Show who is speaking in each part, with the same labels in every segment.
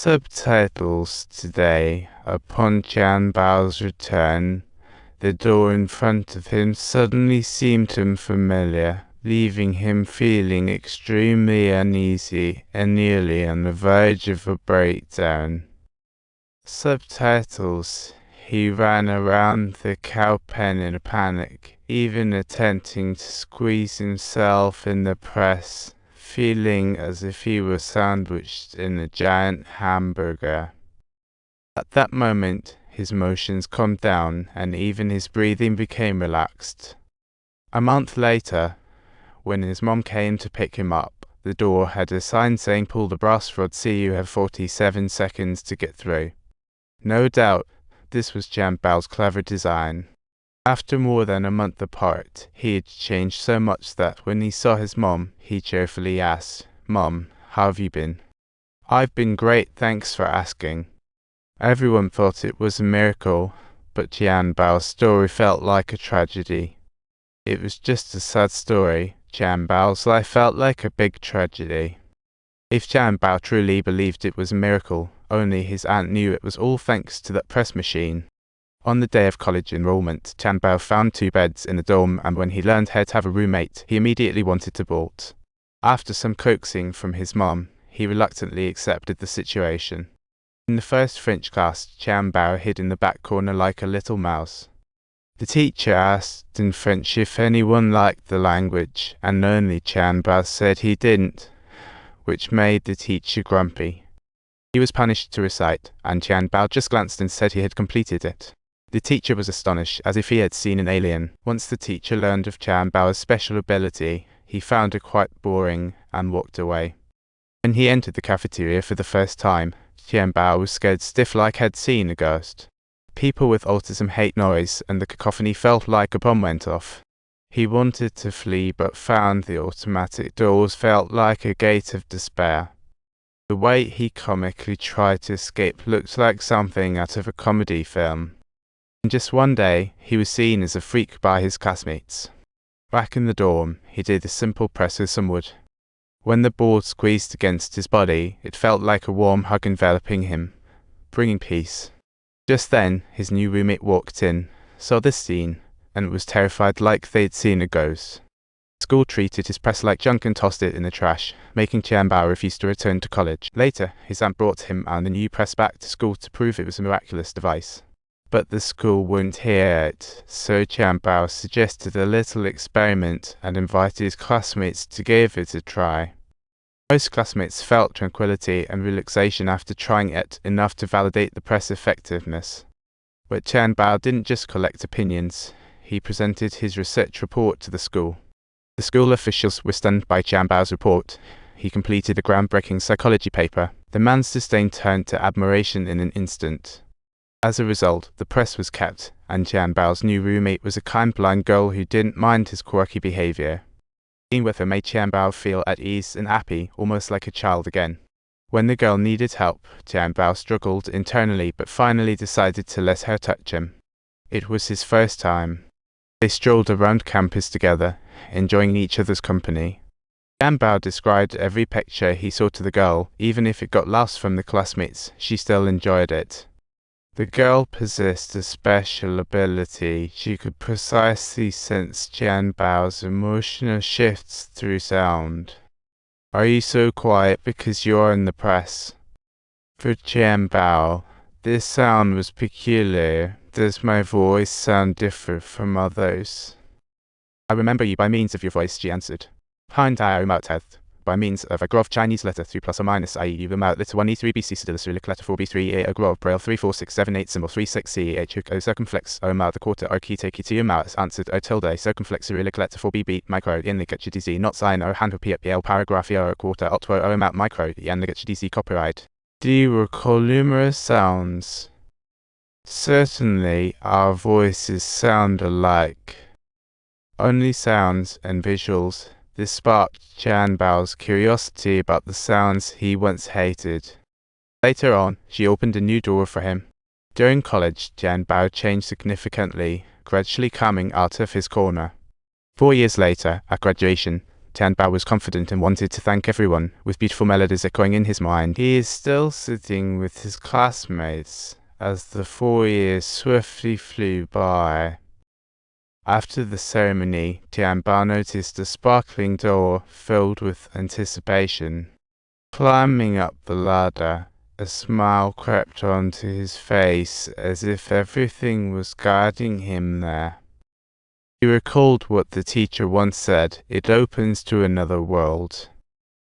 Speaker 1: Subtitles today. Upon Jian Bao's return, the door in front of him suddenly seemed unfamiliar, leaving him feeling extremely uneasy and nearly on the verge of a breakdown. Subtitles. He ran around the cow pen in a panic, even attempting to squeeze himself in the press, feeling as if he was sandwiched in a giant hamburger. At that moment, his motions calmed down and even his breathing became relaxed. A month later, when his mom came to pick him up, the door had a sign saying "Pull the brass rod, see you have 47 seconds to get through." No doubt, this was Jian Bao's clever design. After more than a month apart, he had changed so much that when he saw his mom, he cheerfully asked, "Mom, how have you been?" "I've been great, thanks for asking." Everyone thought it was a miracle, but Jian Bao's story felt like a tragedy. It was just a sad story. Jian Bao's life felt like a big tragedy. If Jian Bao truly believed it was a miracle, only his aunt knew it was all thanks to that press machine. On the day of college enrollment, Jian Bao found 2 beds in the dorm, and when he learned he'd have a roommate, he immediately wanted to bolt. After some coaxing from his mom, he reluctantly accepted the situation. In the first French class, Jian Bao hid in the back corner like a little mouse. The teacher asked in French if anyone liked the language, and only Jian Bao said he didn't, which made the teacher grumpy. He was punished to recite, and Jian Bao just glanced and said he had completed it. The teacher was astonished, as if he had seen an alien. Once the teacher learned of Jian Bao's special ability, he found it quite boring and walked away. When he entered the cafeteria for the first time, Jian Bao was scared stiff like he'd seen a ghost. People with autism hate noise, and the cacophony felt like a bomb went off. He wanted to flee but found the automatic doors felt like a gate of despair. The way he comically tried to escape looked like something out of a comedy film. And just one day, he was seen as a freak by his classmates. Back in the dorm, he did a simple press with some wood. When the board squeezed against his body, it felt like a warm hug enveloping him, bringing peace. Just then, his new roommate walked in, saw this scene, and was terrified like they'd seen a ghost. School treated his press like junk and tossed it in the trash, making Jian Bao refuse to return to college. Later, his aunt brought him and the new press back to school to prove it was a Miraculous device. But the school wouldn't hear it, so Jian Bao suggested a little experiment and invited his classmates to give it a try. Most classmates felt tranquility and relaxation after trying it, enough to validate the press effectiveness. But Jian Bao didn't just collect opinions, he presented his research report to the school. The school officials were stunned by Jian Bao's report. He completed a groundbreaking psychology paper. The man's disdain turned to admiration in an instant. As a result, the press was kept, and Jian Bao's new roommate was a kind blind girl who didn't mind his quirky behavior. Being with her made Jian Bao feel at ease and happy, almost like a child again. When the girl needed help, Jian Bao struggled internally but finally decided to let her touch him. It was his first time. They strolled around campus together, enjoying each other's company. Jian Bao described every picture he saw to the girl. Even if it got lost from the classmates, she still enjoyed it. The girl possessed a special ability. She could precisely sense Jian Bao's emotional shifts through sound. "Are you so quiet because you're in the press?" For Jian Bao, this sound was peculiar. "Does my voice sound different from others?" "I remember you by means of your voice," she answered. By means of a grove Chinese letter 3 plus or minus, i.e. you remote letter 1 E3 BC Cyrillic letter 4 B3 a grove braille 3 4 6 7 8 symbol 3 6 C H O circumflex o mouth the quarter o key take to mouth answered o tilde circumflex Cyrillic letter 4 B beat micro in the getcha DZ not sign o hand p l paragraph o quarter otwo o mouth micro and the getcha DZ copyright. Do you recall numerous sounds? Certainly, our voices sound alike. Only sounds and visuals. This sparked Jian Bao's curiosity about the sounds he once hated. Later on, she opened a new door for him. During college, Jian Bao changed significantly, gradually coming out of his corner. 4 years later, at graduation, Tianbao was confident and wanted to thank everyone, with beautiful melodies echoing in his mind. He is still sitting with his classmates as the 4 years swiftly flew by. After the ceremony, Tianbao noticed a sparkling door filled with anticipation. Climbing up the ladder, a smile crept onto his face as if everything was guiding him there. He recalled what the teacher once said, "It opens to another world."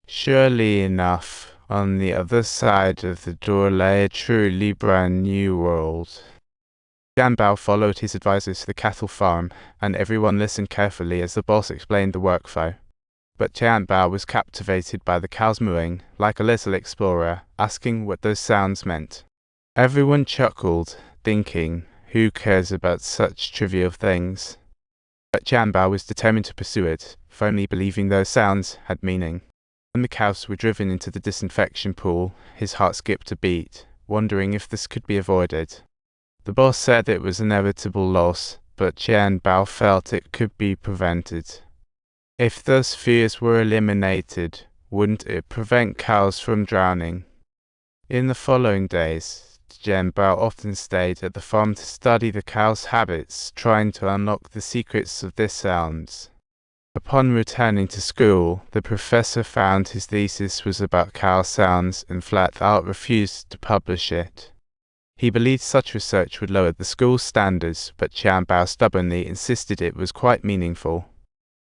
Speaker 1: Surely enough, on the other side of the door lay a truly brand new world. Tianbao followed his advisors to the cattle farm, and everyone listened carefully as the boss explained the workflow. But Tianbao was captivated by the cows mooing, like a little explorer, asking what those sounds meant. Everyone chuckled, thinking, who cares about such trivial things? But Tianbao was determined to pursue it, firmly believing those sounds had meaning. When the cows were driven into the disinfection pool, his heart skipped a beat, wondering if this could be avoided. The boss said it was an inevitable loss, but Tianbao felt it could be prevented. If those fears were eliminated, wouldn't it prevent cows from drowning? In the following days, Tianbao often stayed at the farm to study the cows' habits, trying to unlock the secrets of their sounds. Upon returning to school, the professor found his thesis was about cow sounds and flat out refused to publish it. He believed such research would lower the school's standards, but Tianbao stubbornly insisted it was quite meaningful.